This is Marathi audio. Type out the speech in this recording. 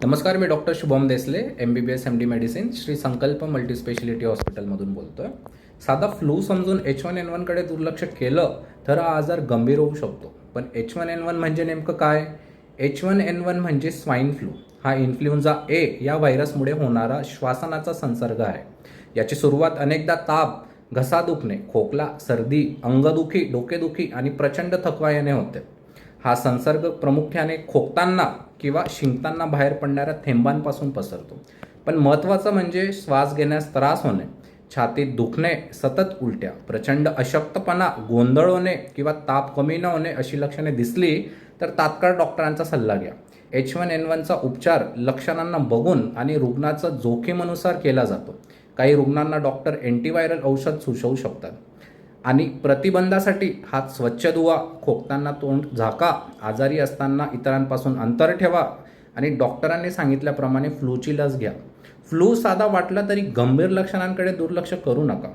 नमस्कार, मी doctor Shubham Desale, MBBS MD medicine, Shri Sankalp multispeciality हॉस्पिटलमधून बोलतोय. साधा फ्लू समजून H1N1 कडे दुर्लक्ष केलं तर हा आजार गंभीर होऊ शकतो. पण H1N1 म्हणजे नेमकं काय? H1N1 म्हणजे स्वाईन फ्लू. हा इन्फ्लुएन्झा ए या व्हायरसमुळे होणारा श्वासनाचा संसर्ग आहे. याची सुरुवात अनेकदा ताप, घसा दुखणे, खोकला, सर्दी, अंगदुखी, डोकेदुखी आणि प्रचंड थकवा याने होते. हा संसर्ग प्रामुख्याने खोकताना किंवा शिंकताना बाहेर पडणाऱ्या थेंबांपासून पसरतो. पण महत्त्वाचं म्हणजे श्वास घेण्यास त्रास होणे, छातीत दुखणे, सतत उलट्या, प्रचंड अशक्तपणा, गोंधळ होणे किंवा ताप कमी न होणे अशी लक्षणे दिसली तर तात्काळ डॉक्टरांचा सल्ला घ्या. H1N1चा उपचार लक्षणांना बघून आणि रुग्णाचं जोखीमनुसार केला जातो. काही रुग्णांना डॉक्टर अँटीव्हायरल औषध सुचवू शकतात. आणि प्रतिबंधासाठी हात स्वच्छ धुवा, खोकताना तोंड झाका, आजारी असताना इतरांपासून अंतर ठेवा आणि डॉक्टरांनी सांगितल्याप्रमाणे फ्लूची लस घ्या. फ्लू साधा वाटला तरी गंभीर लक्षणांकडे दुर्लक्ष करू नका.